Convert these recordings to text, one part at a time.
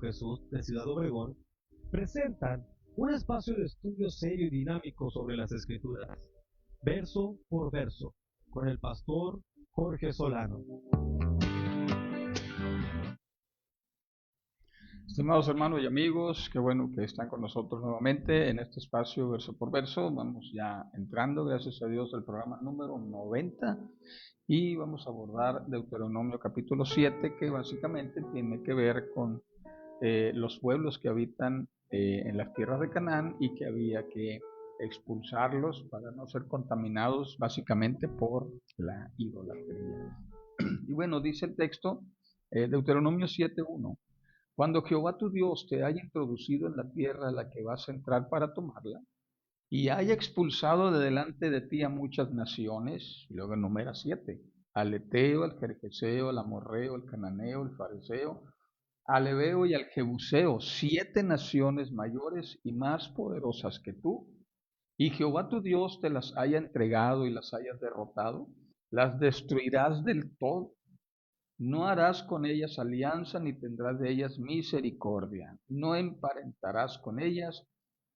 Jesús de Ciudad Obregón presentan un espacio de estudio serio y dinámico sobre las Escrituras, verso por verso, con el pastor Jorge Solano. Estimados hermanos y amigos, qué bueno que están con nosotros nuevamente en este espacio verso por verso. Vamos ya entrando, gracias a Dios, al programa número 90 y vamos a abordar Deuteronomio capítulo 7, que básicamente tiene que ver con los pueblos que habitan en las tierras de Canaán y que había que expulsarlos para no ser contaminados básicamente por la idolatría. Y bueno, dice el texto, Deuteronomio 7:1. Cuando Jehová tu Dios te haya introducido en la tierra a la que vas a entrar para tomarla, y haya expulsado de delante de ti a muchas naciones, y luego enumera 7, al Eteo, al Gergeseo, al Amorreo, al Cananeo, al Fariseo, al Heveo y al Jebuseo, 7 naciones mayores y más poderosas que tú, y Jehová tu Dios te las haya entregado y las hayas derrotado, las destruirás del todo. No harás con ellas alianza, ni tendrás de ellas misericordia. No emparentarás con ellas,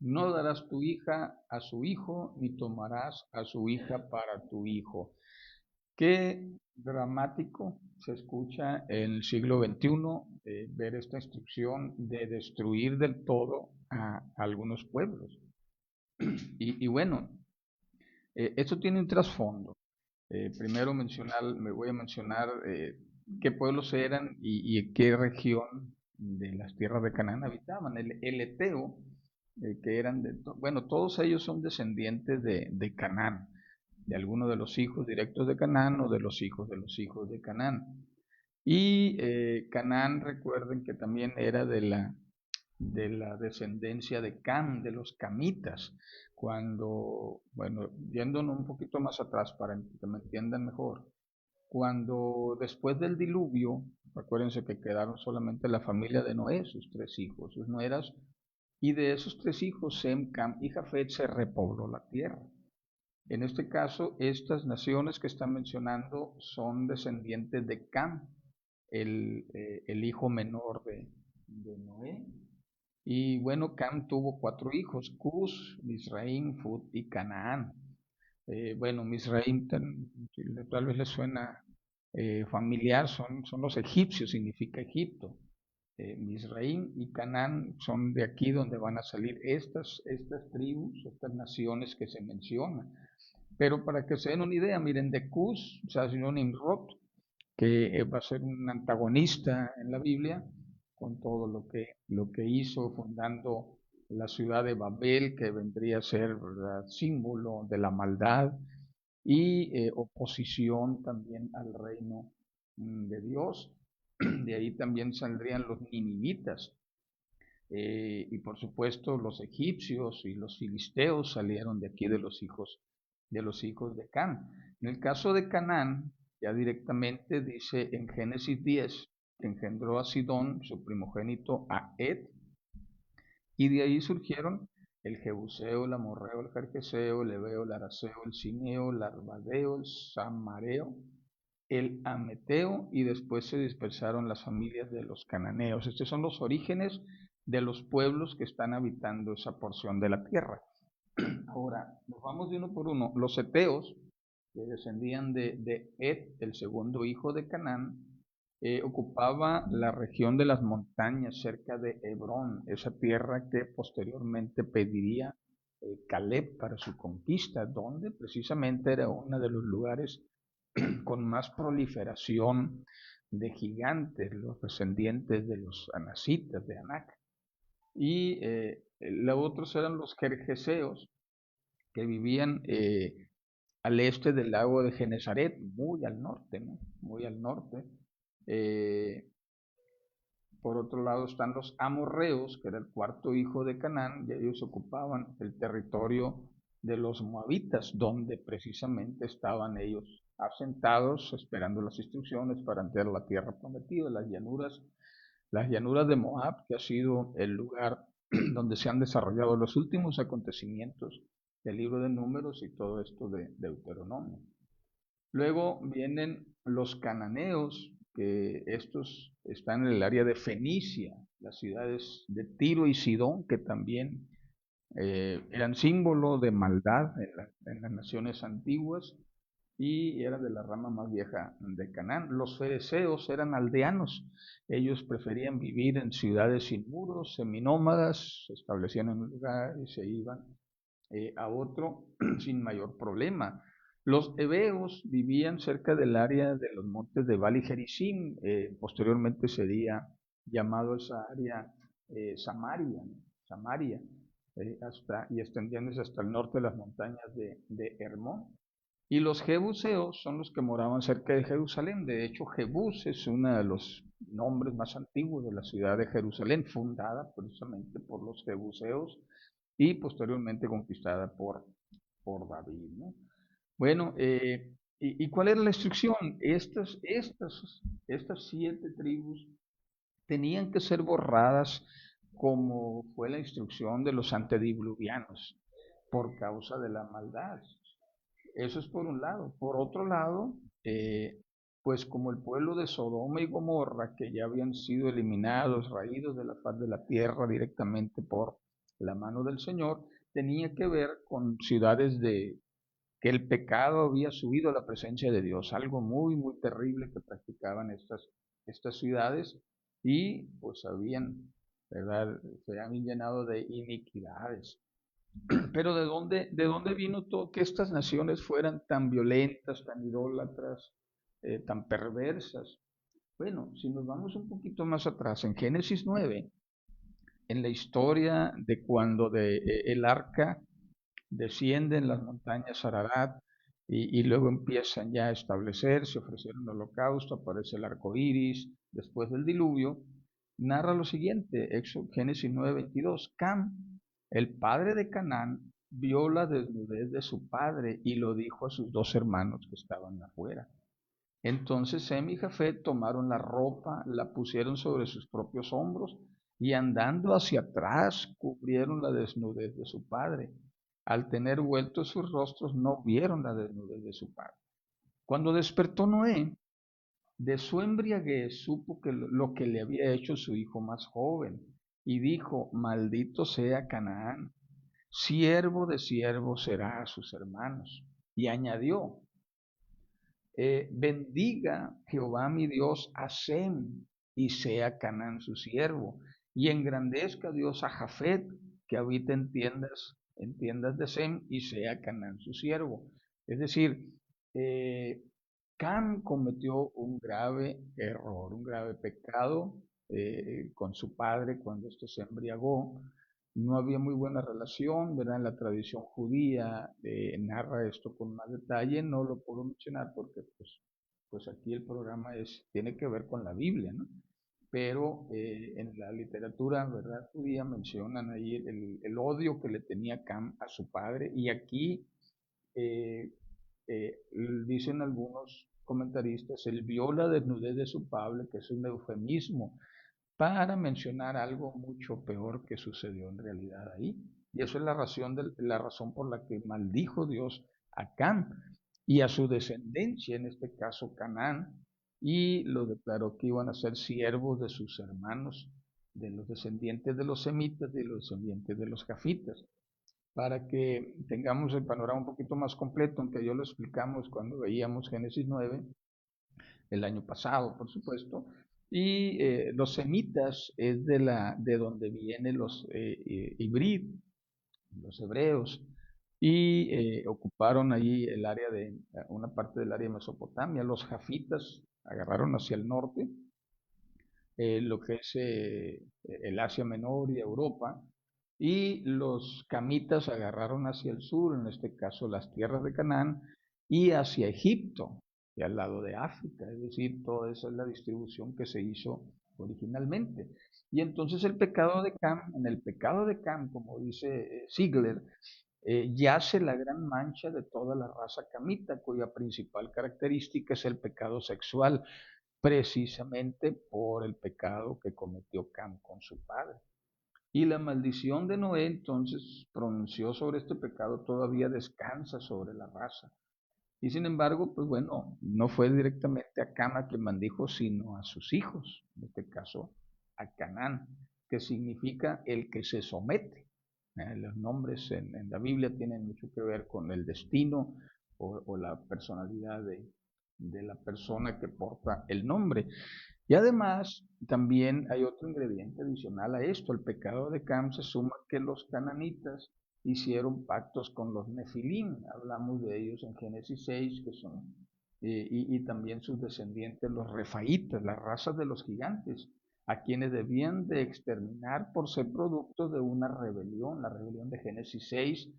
no darás tu hija a su hijo, ni tomarás a su hija para tu hijo. Qué dramático se escucha en el siglo XXI ver esta instrucción de destruir del todo a algunos pueblos. Y bueno, esto tiene un trasfondo. Primero me voy a mencionar qué pueblos eran y qué región de las tierras de Canaán habitaban. El Eteo, que eran bueno, todos ellos son descendientes de Canaán, de algunos de los hijos directos de Canaán o de los hijos de Canaán. Y Canaán, recuerden que también era de la descendencia de Cam, de los camitas, cuando, bueno, yéndonos un poquito más atrás para que me entiendan mejor, cuando después del diluvio, acuérdense que quedaron solamente la familia de Noé, sus 3 hijos, sus nueras, y de esos 3 hijos, Sem, Cam y Jafet, se repobló la tierra. En este caso, estas naciones que están mencionando son descendientes de Cam, el hijo menor de Noé. Y bueno, Cam tuvo 4 hijos, Cus, Misraim, Fut y Canaán. Bueno, Misraim tal vez les suena familiar, son los egipcios, significa Egipto. Misraim y Canaán son de aquí donde van a salir estas tribus, estas naciones que se mencionan. Pero para que se den una idea, miren, de Cus, o sea, sino Nimrod, que va a ser un antagonista en la Biblia, con todo lo que hizo fundando la ciudad de Babel, que vendría a ser, ¿verdad?, símbolo de la maldad y oposición también al reino de Dios. De ahí también saldrían los ninivitas. Y por supuesto los egipcios y los filisteos salieron de aquí de los hijos de Can. En el caso de Canaán, ya directamente dice en Génesis 10 que engendró a Sidón, su primogénito, a Ed, y de ahí surgieron el Jebuseo, el Amorreo, el Jerjeseo, el Heveo, el Araceo, el Cineo, el Arbadeo, el Samareo, el Ameteo, y después se dispersaron las familias de los cananeos. Estos son los orígenes de los pueblos que están habitando esa porción de la tierra. Ahora, nos vamos de uno por uno. Los eteos, que descendían de Ed, el segundo hijo de Canaán, ocupaba la región de las montañas cerca de Hebrón, esa tierra que posteriormente pediría Caleb para su conquista, donde precisamente era uno de los lugares con más proliferación de gigantes, los descendientes de los anacitas de Anac. Y los otros eran los jerjeseos, que vivían al este del lago de Genezaret, muy al norte, ¿no? Muy al norte. Eh, por otro lado están los amorreos, que era el cuarto hijo de Canaán, y ellos ocupaban el territorio de los moabitas, donde precisamente estaban ellos asentados, esperando las instrucciones para entrar a la tierra prometida, las llanuras de Moab, que ha sido el lugar donde se han desarrollado los últimos acontecimientos del libro de Números y todo esto de Deuteronomio. Luego vienen los cananeos, que estos están en el área de Fenicia, las ciudades de Tiro y Sidón, que también eran símbolo de maldad en las naciones antiguas y era de la rama más vieja de Canaán. Los fereceos eran aldeanos, ellos preferían vivir en ciudades sin muros, seminómadas, se establecían en un lugar y se iban a otro sin mayor problema. Los heveos vivían cerca del área de los montes de Bali Gerizim, posteriormente sería llamado esa área Samaria, Samaria y extendiéndose hasta el norte de las montañas de Hermón. Y los jebuseos son los que moraban cerca de Jerusalén. De hecho, Jebús es uno de los nombres más antiguos de la ciudad de Jerusalén, fundada precisamente por los jebuseos y posteriormente conquistada por David, ¿no? Bueno, ¿y cuál era la instrucción? Estas 7 tribus tenían que ser borradas como fue la instrucción de los antediluvianos por causa de la maldad. Eso es por un lado. Por otro lado, pues como el pueblo de Sodoma y Gomorra, que ya habían sido eliminados, raídos de la faz de la tierra directamente por la mano del Señor, tenía que ver con ciudades de que el pecado había subido a la presencia de Dios, algo muy, muy terrible que practicaban estas ciudades y pues habían, ¿verdad? Se habían llenado de iniquidades. Pero ¿de dónde vino todo que estas naciones fueran tan violentas, tan idólatras, tan perversas? Bueno, si nos vamos un poquito más atrás, en Génesis 9, en la historia de cuando el arca desciende en las montañas Ararat y luego empiezan ya a establecerse, ofrecer un holocausto, aparece el arco iris, después del diluvio, narra lo siguiente, Génesis 9:22, Cam, el padre de Canaán, vio la desnudez de su padre y lo dijo a sus 2 hermanos que estaban afuera. Entonces Sem y Jafet tomaron la ropa, la pusieron sobre sus propios hombros y andando hacia atrás cubrieron la desnudez de su padre. Al tener vueltos sus rostros no vieron la desnudez de su padre. Cuando despertó Noé, de su embriaguez supo que lo que le había hecho su hijo más joven y dijo, maldito sea Canaán, siervo de siervos será a sus hermanos. Y añadió, bendiga Jehová mi Dios a Sem y sea Canaán su siervo, y engrandezca Dios a Jafet, que habita en tiendas de Sem, y sea Canaán su siervo. Es decir, Cam cometió un grave error, un grave pecado con su padre cuando éste se embriagó. No había muy buena relación, ¿verdad? En la tradición judía narra esto con más detalle, no lo puedo mencionar porque pues aquí el programa tiene que ver con la Biblia, ¿no? Pero en la literatura, ¿verdad? Judía mencionan ahí el odio que le tenía Cam a su padre y aquí eh, eh, dicen algunos comentaristas, él vio la desnudez de su padre, que es un eufemismo para mencionar algo mucho peor que sucedió en realidad ahí. Y eso es la razón por la que maldijo Dios a Cam y a su descendencia, en este caso Canaán, y lo declaró que iban a ser siervos de sus hermanos, de los descendientes de los semitas y de los descendientes de los jafitas. Para que tengamos el panorama un poquito más completo, aunque yo lo explicamos cuando veíamos Génesis 9, el año pasado, por supuesto. Y los semitas es de donde vienen los hibrid, los hebreos, y ocuparon ahí una parte del área de Mesopotamia. Los jafitas agarraron hacia el norte, lo que es el Asia Menor y Europa, y los camitas agarraron hacia el sur, en este caso las tierras de Canaán, y hacia Egipto, y al lado de África, es decir, toda esa es la distribución que se hizo originalmente. Y entonces en el pecado de Cam, como dice Ziegler, yace la gran mancha de toda la raza camita, cuya principal característica es el pecado sexual, precisamente por el pecado que cometió Cam con su padre. Y la maldición de Noé entonces pronunció sobre este pecado todavía descansa sobre la raza. Y sin embargo, pues bueno, no fue directamente a Cam a quien maldijo, sino a sus hijos, en este caso a Canaán. que significa el que se somete. Los nombres en la Biblia tienen mucho que ver con el destino o la personalidad de la persona que porta el nombre. Y además, también hay otro ingrediente adicional a esto. El pecado de Cam se suma que los cananitas hicieron pactos con los nefilim. Hablamos de ellos en Génesis 6, que son, y también sus descendientes, los refaítas, las razas de los gigantes, a quienes debían de exterminar por ser producto de una rebelión, la rebelión de Génesis 6,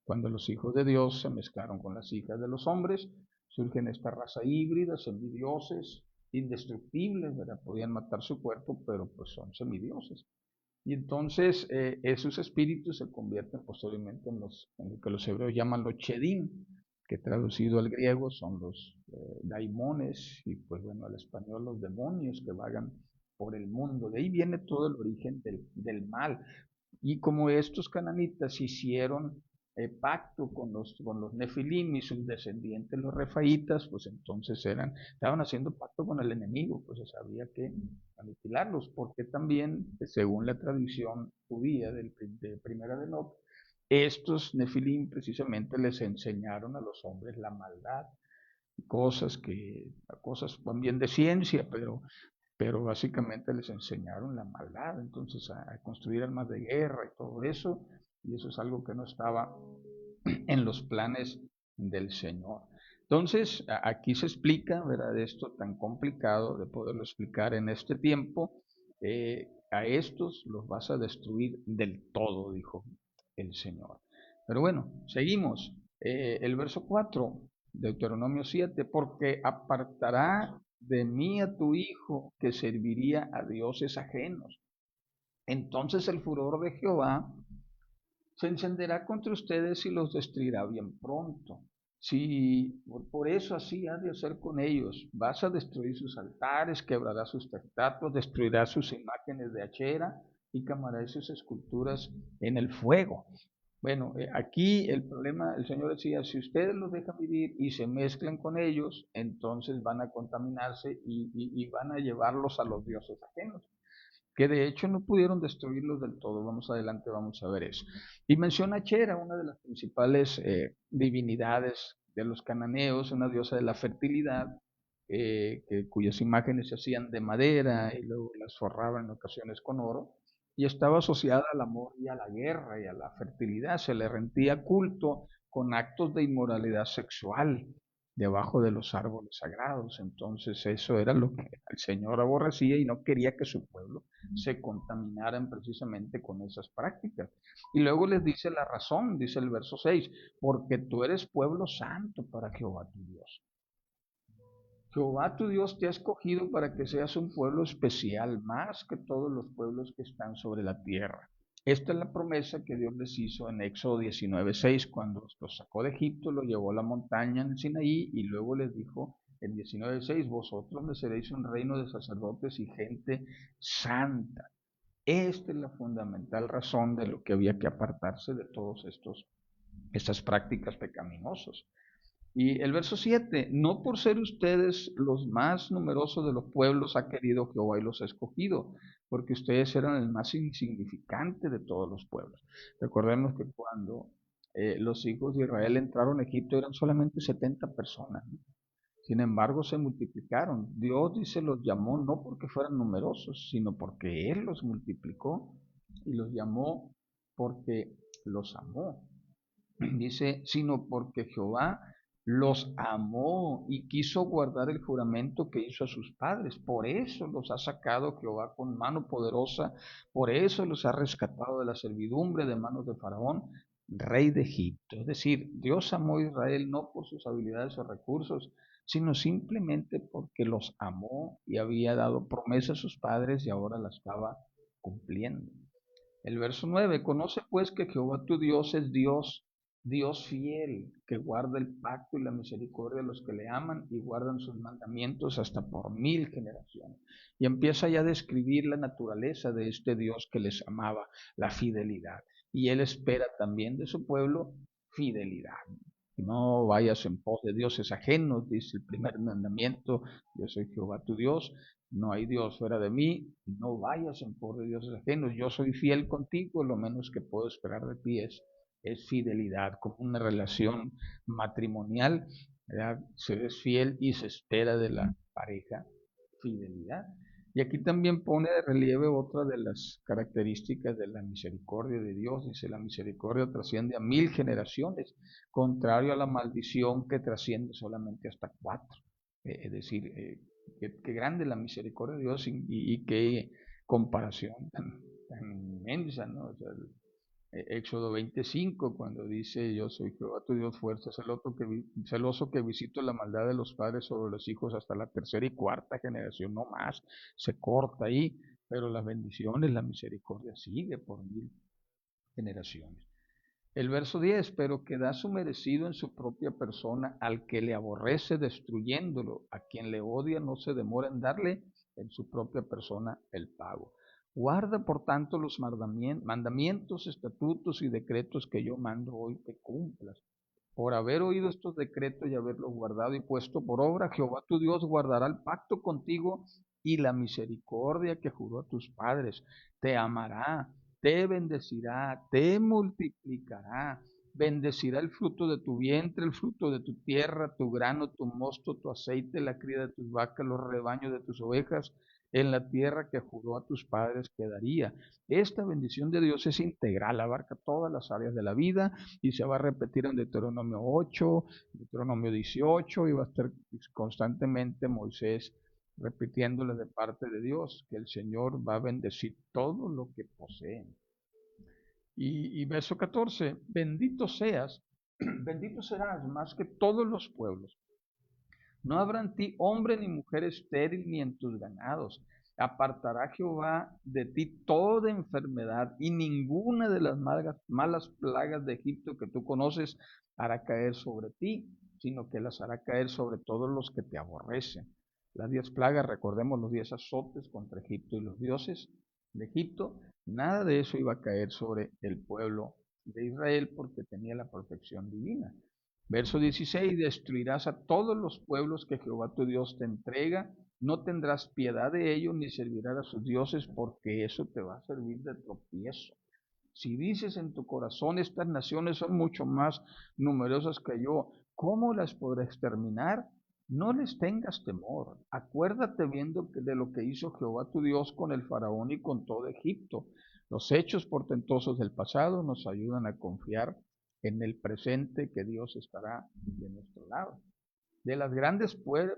cuando los hijos de Dios se mezclaron con las hijas de los hombres, surgen esta raza híbrida, semidioses, indestructibles, ¿verdad? Podían matar su cuerpo, pero pues son semidioses. Y entonces esos espíritus se convierten posteriormente en lo que los hebreos llaman los chedim, que traducido al griego son los daimones, y pues bueno, al español los demonios que vagan por el mundo. De ahí viene todo el origen del mal. Y como estos cananitas hicieron pacto con los nefilim y sus descendientes, los refaítas, pues entonces estaban haciendo pacto con el enemigo, pues se sabía que aniquilarlos, porque también, según la tradición judía de Primera de Enoc, estos nefilim precisamente les enseñaron a los hombres la maldad, cosas también de ciencia, pero básicamente les enseñaron la maldad, entonces a construir armas de guerra y todo eso, y eso es algo que no estaba en los planes del Señor. Entonces, aquí se explica, ¿verdad? Esto tan complicado de poderlo explicar en este tiempo, a estos los vas a destruir del todo, dijo el Señor. Pero bueno, seguimos. El verso 4, Deuteronomio 7, porque apartará de mí a tu hijo que serviría a dioses ajenos. Entonces el furor de Jehová se encenderá contra ustedes y los destruirá bien pronto. Si por eso así has de hacer con ellos, vas a destruir sus altares, quebrarás sus estatuas, destruirás sus imágenes de Achera y quemarás sus esculturas en el fuego. Bueno, aquí el problema, el Señor decía, si ustedes los dejan vivir y se mezclan con ellos, entonces van a contaminarse y van a llevarlos a los dioses ajenos, que de hecho no pudieron destruirlos del todo. Vamos adelante, vamos a ver eso. Y menciona a Chera, una de las principales divinidades de los cananeos, una diosa de la fertilidad, cuyas imágenes se hacían de madera y luego las forraban en ocasiones con oro, y estaba asociada al amor y a la guerra y a la fertilidad. Se le rendía culto con actos de inmoralidad sexual debajo de los árboles sagrados. Entonces eso era lo que el Señor aborrecía y no quería que su pueblo se contaminaran precisamente con esas prácticas. Y luego les dice la razón, dice el verso 6, porque tú eres pueblo santo para Jehová tu Dios. Jehová tu Dios te ha escogido para que seas un pueblo especial, más que todos los pueblos que están sobre la tierra. Esta es la promesa que Dios les hizo en Éxodo 19:6, cuando los sacó de Egipto, los llevó a la montaña en el Sinaí y luego les dijo en 19:6, vosotros me seréis un reino de sacerdotes y gente santa. Esta es la fundamental razón de lo que había que apartarse de todos estas prácticas pecaminosas. Y el verso 7, no por ser ustedes los más numerosos de los pueblos ha querido Jehová y los ha escogido, porque ustedes eran el más insignificante de todos los pueblos. Recordemos que cuando los hijos de Israel entraron a Egipto eran solamente 70 personas, ¿no? Sin embargo, se multiplicaron. Dios, dice, los llamó no porque fueran numerosos, sino porque Él los multiplicó y los llamó porque los amó. Dice, sino porque Jehová los amó y quiso guardar el juramento que hizo a sus padres. Por eso los ha sacado Jehová con mano poderosa, por eso los ha rescatado de la servidumbre de manos de Faraón, rey de Egipto. Es decir, Dios amó a Israel no por sus habilidades o recursos, sino simplemente porque los amó y había dado promesa a sus padres y ahora la estaba cumpliendo. El verso 9, conoce pues que Jehová tu Dios es Dios, Dios fiel, que guarda el pacto y la misericordia de los que le aman y guardan sus mandamientos hasta por 1000 generaciones. Y empieza ya a describir la naturaleza de este Dios que les amaba, la fidelidad. Y él espera también de su pueblo fidelidad. No vayas en pos de dioses ajenos, dice el primer mandamiento, yo soy Jehová tu Dios. no hay Dios fuera de mí, no vayas en pos de dioses ajenos, yo soy fiel contigo, lo menos que puedo esperar de ti es fidelidad, como una relación matrimonial, ¿verdad? Se es fiel y se espera de la pareja fidelidad. Y aquí también pone de relieve otra de las características de la misericordia de Dios. Dice, la misericordia trasciende a 1000 generaciones, contrario a la maldición que trasciende solamente hasta 4. Es decir, qué grande la misericordia de Dios y qué comparación tan inmensa, ¿no? O sea, Éxodo 25, cuando dice, yo soy Jehová tu Dios fuerte, celoso que visito la maldad de los padres sobre los hijos hasta la tercera y cuarta generación, no más, se corta ahí, pero las bendiciones, la misericordia sigue por 1000 generaciones. El verso 10, pero que da su merecido en su propia persona al que le aborrece destruyéndolo, a quien le odia no se demora en darle en su propia persona el pago. Guarda por tanto los mandamientos, estatutos y decretos que yo mando hoy que cumplas. Por haber oído estos decretos y haberlos guardado y puesto por obra, Jehová tu Dios guardará el pacto contigo y la misericordia que juró a tus padres. Te amará, te bendecirá, te multiplicará. Bendecirá el fruto de tu vientre, el fruto de tu tierra, tu grano, tu mosto, tu aceite, la cría de tus vacas, los rebaños de tus ovejas, en la tierra que juró a tus padres que daría. Esta bendición de Dios es integral, abarca todas las áreas de la vida y se va a repetir en Deuteronomio 8, Deuteronomio 18 y va a estar constantemente Moisés repitiéndole de parte de Dios que el Señor va a bendecir todo lo que poseen. Y verso 14, bendito seas, bendito serás más que todos los pueblos. No habrá en ti hombre ni mujer estéril ni en tus ganados. Apartará Jehová de ti toda enfermedad y ninguna de las malas plagas de Egipto que tú conoces hará caer sobre ti, sino que las hará caer sobre todos los que te aborrecen. Las 10 plagas, recordemos los 10 azotes contra Egipto y los dioses de Egipto, nada de eso iba a caer sobre el pueblo de Israel porque tenía la protección divina. Verso 16, destruirás a todos los pueblos que Jehová tu Dios te entrega, no tendrás piedad de ellos ni servirás a sus dioses porque eso te va a servir de tropiezo. Si dices en tu corazón, estas naciones son mucho más numerosas que yo, ¿cómo las podré exterminar? No les tengas temor. Acuérdate viendo de lo que hizo Jehová tu Dios con el faraón y con todo Egipto. Los hechos portentosos del pasado nos ayudan a confiar en el presente que Dios estará de nuestro lado. De las grandes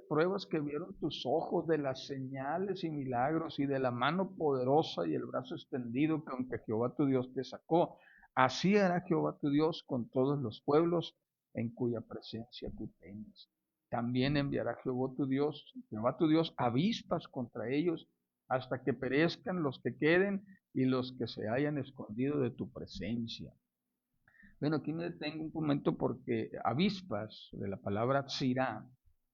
pruebas que vieron tus ojos, de las señales y milagros y de la mano poderosa y el brazo extendido con que Jehová tu Dios te sacó. Así hará Jehová tu Dios con todos los pueblos en cuya presencia tú tengas. También enviará Jehová tu Dios, avispas contra ellos hasta que perezcan los que queden y los que se hayan escondido de tu presencia. Bueno, aquí me detengo un momento porque avispas, de la palabra tsirá,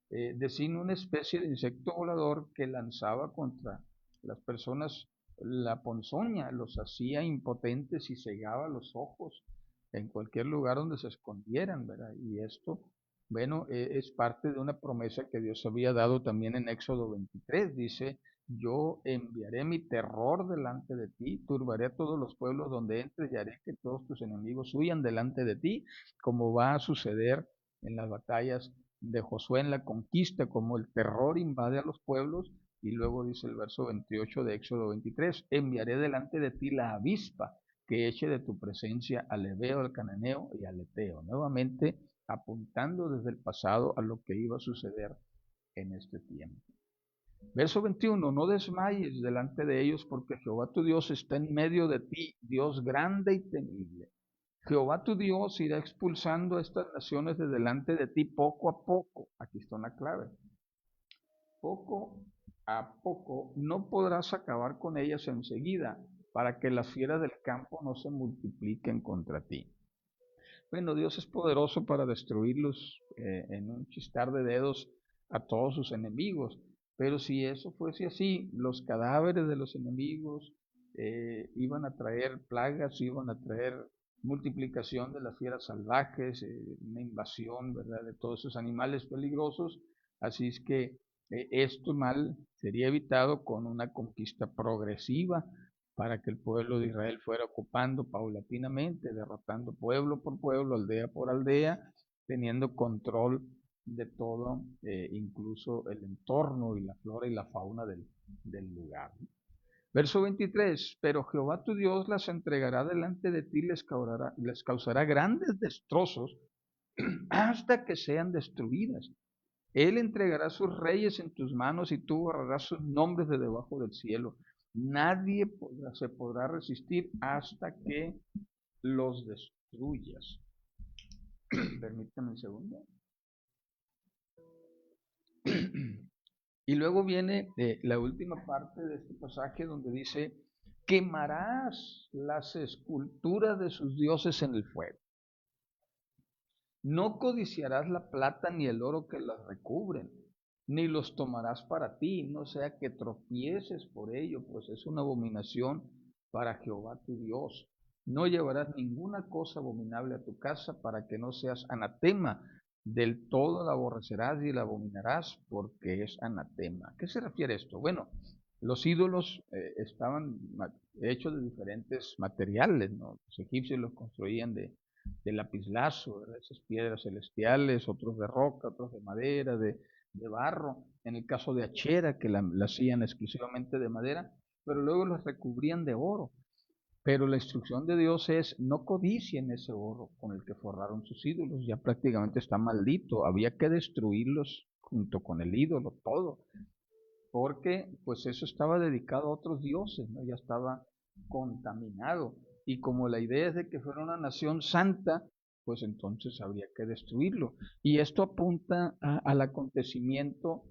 designa una especie de insecto volador que lanzaba contra las personas la ponzoña, los hacía impotentes y cegaba los ojos en cualquier lugar donde se escondieran, ¿verdad? Y esto, bueno, es parte de una promesa que Dios había dado también en Éxodo 23, dice, yo enviaré mi terror delante de ti, turbaré a todos los pueblos donde entres y haré que todos tus enemigos huyan delante de ti, como va a suceder en las batallas de Josué en la conquista, como el terror invade a los pueblos. Y luego dice el verso 28 de Éxodo 23, enviaré delante de ti la avispa que eche de tu presencia al Ebeo, al Cananeo y al Eteo, nuevamente apuntando desde el pasado a lo que iba a suceder en este tiempo. Verso 21, no desmayes delante de ellos porque Jehová tu Dios está en medio de ti, Dios grande y temible. Jehová tu Dios irá expulsando a estas naciones de delante de ti poco a poco. Aquí está una clave. Poco a poco no podrás acabar con ellas enseguida para que las fieras del campo no se multipliquen contra ti. Bueno, Dios es poderoso para destruirlos en un chistar de dedos a todos sus enemigos. Pero si eso fuese así, los cadáveres de los enemigos iban a traer plagas, iban a traer multiplicación de las fieras salvajes, una invasión, ¿verdad?, de todos esos animales peligrosos. Así es que Esto mal sería evitado con una conquista progresiva para que el pueblo de Israel fuera ocupando paulatinamente, derrotando pueblo por pueblo, aldea por aldea, teniendo control de todo, incluso el entorno y la flora y la fauna del lugar. Verso 23, pero Jehová tu Dios las entregará delante de ti, les causará grandes destrozos hasta que sean destruidas. Él entregará sus reyes en tus manos y tú borrarás sus nombres de debajo del cielo. Nadie se podrá resistir hasta que los destruyas. Permítame un segundo. Y luego viene la última parte de este pasaje donde dice, quemarás las esculturas de sus dioses en el fuego. No codiciarás la plata ni el oro que las recubren, ni los tomarás para ti, no sea que tropieces por ello, pues es una abominación para Jehová tu Dios. No llevarás ninguna cosa abominable a tu casa para que no seas anatema. Del todo la aborrecerás y la abominarás porque es anatema. ¿A qué se refiere esto? Bueno, los ídolos estaban hechos de diferentes materiales, ¿no? Los egipcios los construían de lapislazo, ¿verdad? Esas piedras celestiales, otros de roca, otros de madera, de barro. En el caso de Achera, que la hacían exclusivamente de madera, pero luego las recubrían de oro. Pero la instrucción de Dios es, no codicien ese oro con el que forraron sus ídolos, ya prácticamente está maldito, había que destruirlos junto con el ídolo, todo, porque pues eso estaba dedicado a otros dioses, ¿no? Ya estaba contaminado. Y como la idea es de que fuera una nación santa, pues entonces habría que destruirlo. Y esto apunta al acontecimiento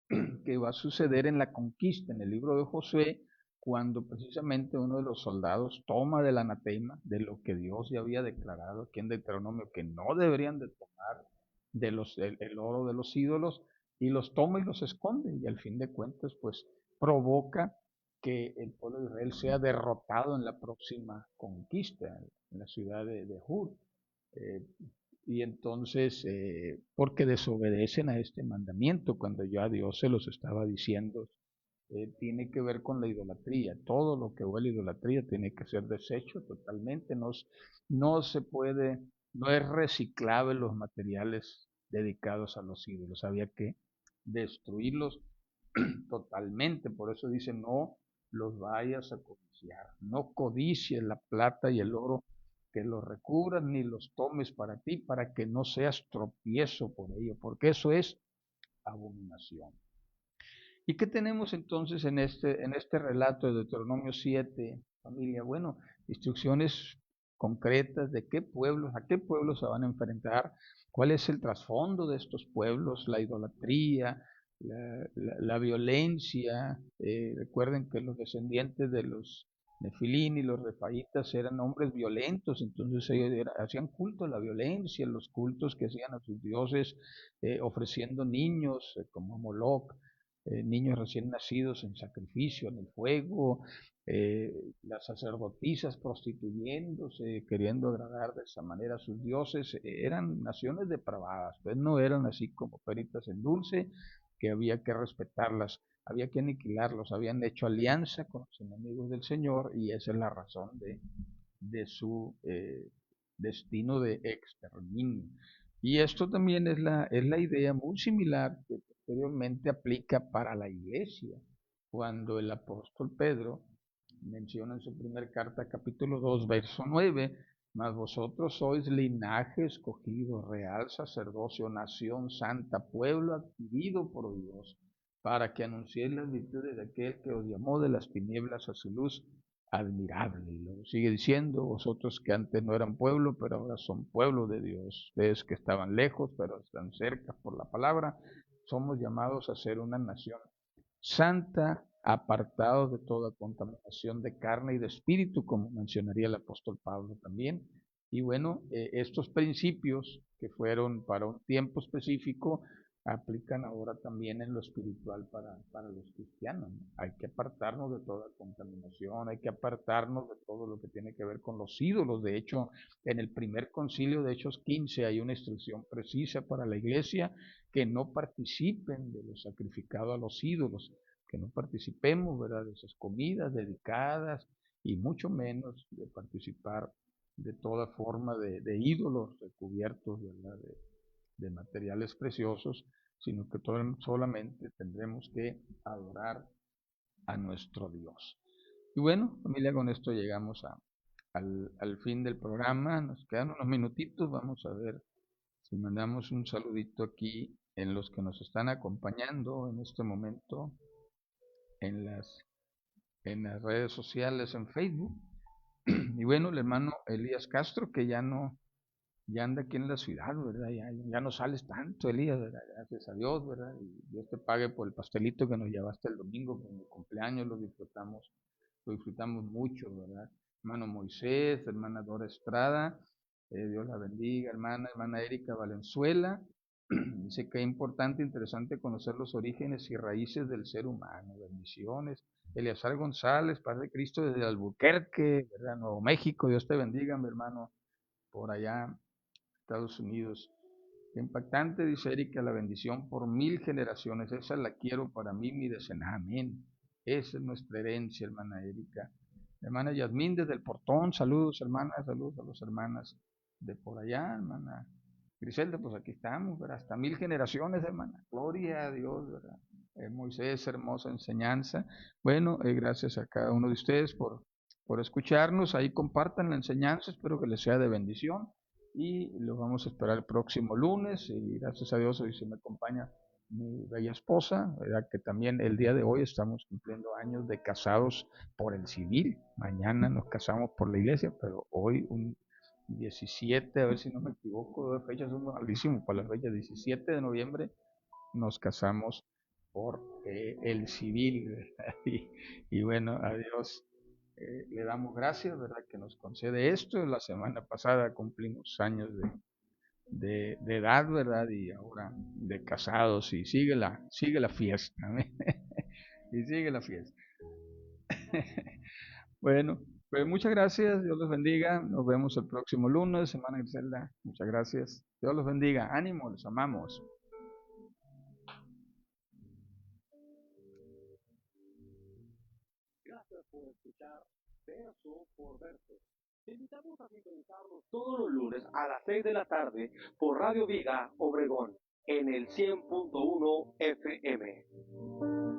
que va a suceder en la conquista, en el libro de Josué, cuando precisamente uno de los soldados toma del anatema, de lo que Dios ya había declarado aquí en Deuteronomio, que no deberían de tomar el oro de los ídolos, y los toma y los esconde, y al fin de cuentas, pues provoca que el pueblo de Israel sea derrotado en la próxima conquista, en la ciudad de Hur. Eh, y entonces, porque desobedecen a este mandamiento, cuando ya Dios se los estaba diciendo, tiene que ver con la idolatría. Todo lo que huele a idolatría tiene que ser deshecho totalmente. No se puede, no es reciclable los materiales dedicados a los ídolos. Había que destruirlos totalmente. Por eso dice, no los vayas a codiciar. No codicies la plata y el oro que los recubras, ni los tomes para ti, para que no seas tropiezo por ello, porque eso es abominación. ¿Y qué tenemos entonces en este relato de Deuteronomio 7, familia? Bueno, instrucciones concretas de a qué pueblos se van a enfrentar, cuál es el trasfondo de estos pueblos, la idolatría, la violencia. Recuerden que los descendientes de los Nefilín y los Refaitas eran hombres violentos, entonces ellos hacían culto a la violencia, los cultos que hacían a sus dioses, ofreciendo niños como Moloch, niños recién nacidos en sacrificio, en el fuego, las sacerdotisas prostituyéndose, queriendo agradar de esa manera a sus dioses. Eran naciones depravadas, pues no eran así como peritas en dulce, que había que respetarlas, había que aniquilarlos, habían hecho alianza con los enemigos del Señor, y esa es la razón de su destino de exterminio. Y esto también es la idea muy similar que posteriormente aplica para la iglesia, cuando el apóstol Pedro menciona en su primera carta, capítulo 2, verso 9, mas vosotros sois linaje escogido, real sacerdocio, nación santa, pueblo adquirido por Dios, para que anunciéis las virtudes de aquel que os llamó de las tinieblas a su luz admirable. Y luego sigue diciendo, vosotros que antes no eran pueblo, pero ahora son pueblo de Dios. Ustedes que estaban lejos, pero están cerca por la palabra, somos llamados a ser una nación santa, apartados de toda contaminación de carne y de espíritu, como mencionaría el apóstol Pablo también. Y bueno, estos principios que fueron para un tiempo específico, aplican ahora también en lo espiritual para los cristianos, ¿no? Hay que apartarnos de toda contaminación, hay que apartarnos de todo lo que tiene que ver con los ídolos. De hecho, en el primer concilio de Hechos 15 hay una instrucción precisa para la iglesia que no participen de lo sacrificado a los ídolos, que no participemos, ¿verdad?, de esas comidas dedicadas y mucho menos de participar de toda forma de ídolos recubiertos, ¿verdad?, de materiales preciosos, sino que solamente tendremos que adorar a nuestro Dios. Y bueno, familia, con esto llegamos al fin del programa. Nos quedan unos minutitos. Vamos a ver si mandamos un saludito aquí en los que nos están acompañando en este momento en las redes sociales, en Facebook. Y bueno, el hermano Elías Castro, que ya anda aquí en la ciudad, ¿verdad? Ya no sales tanto, Elías, ¿verdad? Gracias a Dios, ¿verdad? Y Dios te pague por el pastelito que nos llevaste el domingo, por mi cumpleaños, lo disfrutamos mucho, ¿verdad? Hermano Moisés, hermana Dora Estrada, Dios la bendiga, hermana Erika Valenzuela. Dice que es importante, interesante conocer los orígenes y raíces del ser humano. Bendiciones. Eleazar González, Padre de Cristo desde Albuquerque, ¿verdad? Nuevo México. Dios te bendiga, mi hermano, por allá, Estados Unidos. Qué impactante, dice Erika, la bendición por 1000 generaciones. Esa la quiero para mí, mi decena. Amén. Esa es nuestra herencia, hermana Erika. Hermana Yasmín desde el Portón, saludos, hermana, saludos a las hermanas de por allá, hermana Griselda, pues aquí estamos, ¿verdad? Hasta 1000 generaciones, hermana. Gloria a Dios, ¿verdad? Moisés, hermosa enseñanza. Bueno, gracias a cada uno de ustedes por escucharnos. Ahí compartan la enseñanza, espero que les sea de bendición. Y los vamos a esperar el próximo lunes. Y gracias a Dios hoy se me acompaña mi bella esposa, ¿verdad? Que también el día de hoy estamos cumpliendo años de casados por el civil. Mañana nos casamos por la iglesia, pero hoy un 17, a ver si no me equivoco, de fechas son malísimos para las fechas, 17 de noviembre nos casamos por el civil, ¿verdad? Y bueno, a Dios le damos gracias, ¿verdad?, que nos concede esto. La semana pasada cumplimos años de edad, ¿verdad? Y ahora de casados y sigue la fiesta, ¿eh? Y sigue la fiesta. Bueno, pues muchas gracias, Dios los bendiga, nos vemos el próximo lunes, hermana Griselda, muchas gracias, Dios los bendiga, ánimo, los amamos. Gracias por escuchar Verso por Verso. Te invitamos a sintonizarnos todos los lunes a las 6 de la tarde por Radio Viga Obregón en el 100.1 FM.